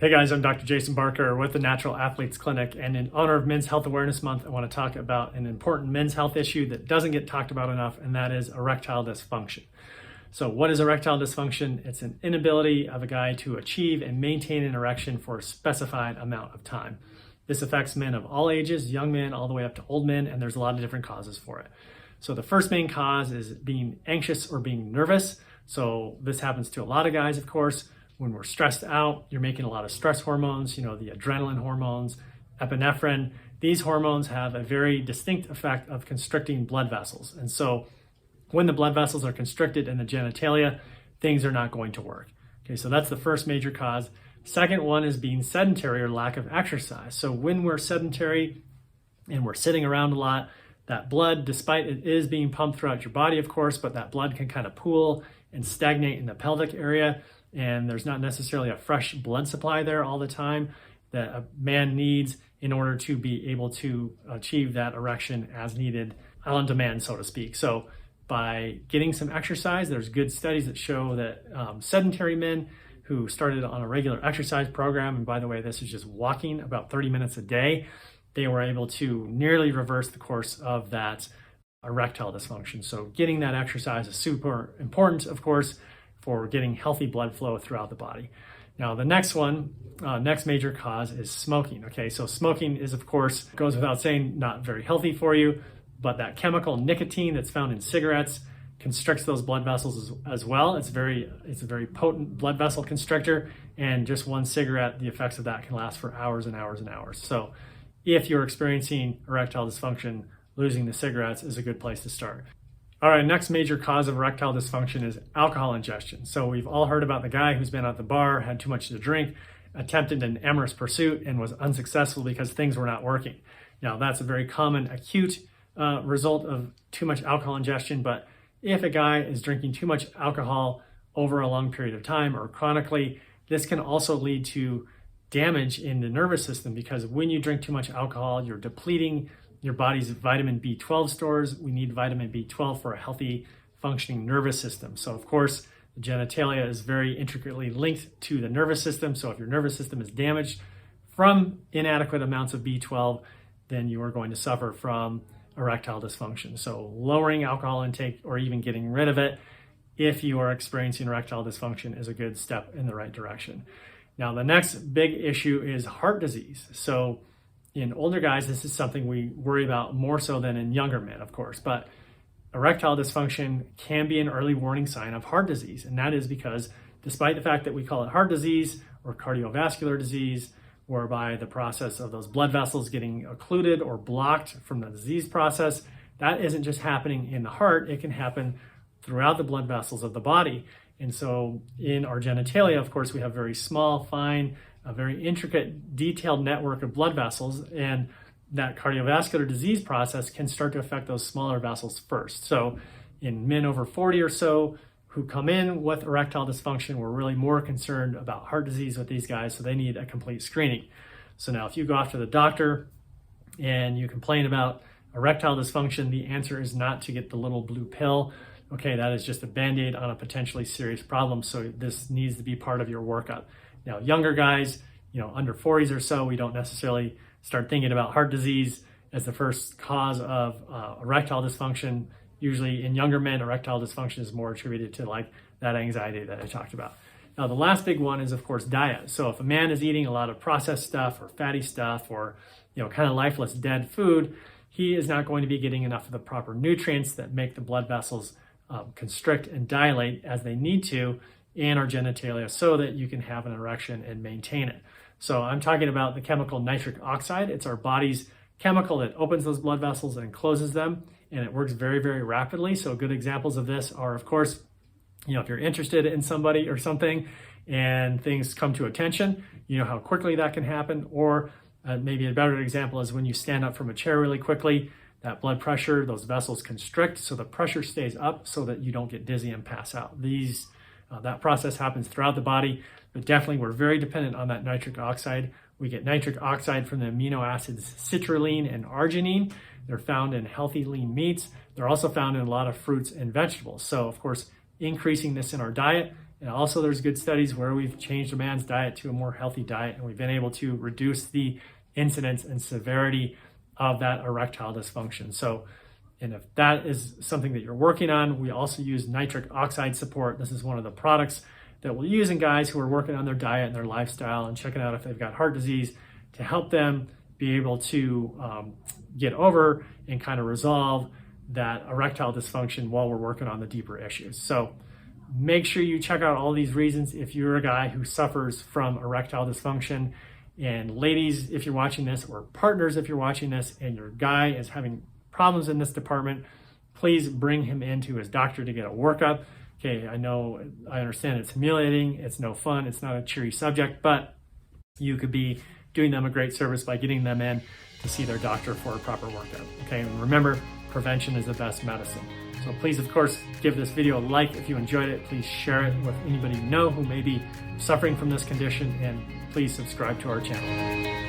Hey guys, I'm Dr. Jason Barker with the Natural Athletes Clinic, and in honor of Men's Health Awareness Month, I want to talk about an important men's health issue that doesn't get talked about enough, and that is erectile dysfunction. So what is erectile dysfunction? It's an inability of a guy to achieve and maintain an erection for a specified amount of time. This affects men of all ages, young men all the way up to old men, and there's a lot of different causes for it. So the first main cause is being anxious or being nervous. So this happens to a lot of guys, of course. When we're stressed out, you're making a lot of stress hormones, the adrenaline hormones, epinephrine. These hormones have a very distinct effect of constricting blood vessels. And so when the blood vessels are constricted in the genitalia, things are not going to work. Okay, so that's the first major cause. Second one is being sedentary or lack of exercise. So when we're sedentary and we're sitting around a lot, that blood, despite it is being pumped throughout your body, of course, but that blood can kind of pool and stagnate in the pelvic area. And there's not necessarily a fresh blood supply there all the time that a man needs in order to be able to achieve that erection as needed on demand, so to speak. So by getting some exercise, there's good studies that show that sedentary men who started on a regular exercise program, and by the way, this is just walking about 30 minutes a day, they were able to nearly reverse the course of that erectile dysfunction. So getting that exercise is super important, of course, for getting healthy blood flow throughout the body. Now, the next major cause is smoking. Okay, so smoking is, of course, goes without saying, not very healthy for you, but that chemical nicotine that's found in cigarettes constricts those blood vessels as well. It's a very potent blood vessel constrictor, and just one cigarette, the effects of that can last for hours and hours and hours. So if you're experiencing erectile dysfunction, losing the cigarettes is a good place to start. All right, next major cause of erectile dysfunction is alcohol ingestion. So we've all heard about the guy who's been at the bar, had too much to drink, attempted an amorous pursuit, and was unsuccessful because things were not working. Now, that's a very common acute result of too much alcohol ingestion, but if a guy is drinking too much alcohol over a long period of time or chronically, this can also lead to damage in the nervous system, because when you drink too much alcohol, you're depleting your body's vitamin B12 stores. We need vitamin B12 for a healthy functioning nervous system. So of course, the genitalia is very intricately linked to the nervous system. So if your nervous system is damaged from inadequate amounts of B12, then you are going to suffer from erectile dysfunction. So lowering alcohol intake or even getting rid of it if you are experiencing erectile dysfunction is a good step in the right direction. Now, the next big issue is heart disease. So in older guys, this is something we worry about more so than in younger men, of course, but erectile dysfunction can be an early warning sign of heart disease. And that is because despite the fact that we call it heart disease or cardiovascular disease, whereby the process of those blood vessels getting occluded or blocked from the disease process, that isn't just happening in the heart, it can happen throughout the blood vessels of the body. And so in our genitalia, of course, we have very small, fine, a very intricate, detailed network of blood vessels, and that cardiovascular disease process can start to affect those smaller vessels first. So in men over 40 or so who come in with erectile dysfunction, we're really more concerned about heart disease with these guys, so they need a complete screening. So now if you go off to the doctor and you complain about erectile dysfunction, the answer is not to get the little blue pill. Okay, that is just a Band-Aid on a potentially serious problem, so this needs to be part of your workup. Now, younger guys, under 40s or so, we don't necessarily start thinking about heart disease as the first cause of erectile dysfunction. Usually in younger men, erectile dysfunction is more attributed to like that anxiety that I talked about. Now, the last big one is, of course, diet. So if a man is eating a lot of processed stuff or fatty stuff or, kind of lifeless dead food, he is not going to be getting enough of the proper nutrients that make the blood vessels constrict and dilate as they need to in our genitalia so that you can have an erection and maintain it. So I'm talking about the chemical nitric oxide. It's our body's chemical that opens those blood vessels and closes them, and it works very, very rapidly. So good examples of this are, of course, if you're interested in somebody or something and things come to attention, you know how quickly that can happen. Or maybe a better example is when you stand up from a chair really quickly, that blood pressure, those vessels constrict, so the pressure stays up so that you don't get dizzy and pass out. That process happens throughout the body, but definitely we're very dependent on that nitric oxide. We get nitric oxide from the amino acids citrulline and arginine. They're found in healthy lean meats. They're also found in a lot of fruits and vegetables. So of course, increasing this in our diet And also there's good studies where we've changed a man's diet to a more healthy diet, and we've been able to reduce the incidence and severity of that erectile dysfunction. So, and if that is something that you're working on, we also use nitric oxide support. This is one of the products that we'll use in guys who are working on their diet and their lifestyle and checking out if they've got heart disease to help them be able to get over and kind of resolve that erectile dysfunction while we're working on the deeper issues. So make sure you check out all these reasons if you're a guy who suffers from erectile dysfunction. And ladies, if you're watching this, or partners, if you're watching this, and your guy is having problems in this department, please bring him into his doctor to get a workup. Okay, I understand it's humiliating, it's no fun, it's not a cheery subject, but you could be doing them a great service by getting them in to see their doctor for a proper workup. Okay, and remember, prevention is the best medicine. So please, of course, give this video a like if you enjoyed it. Please share it with anybody you know who may be suffering from this condition, and please subscribe to our channel.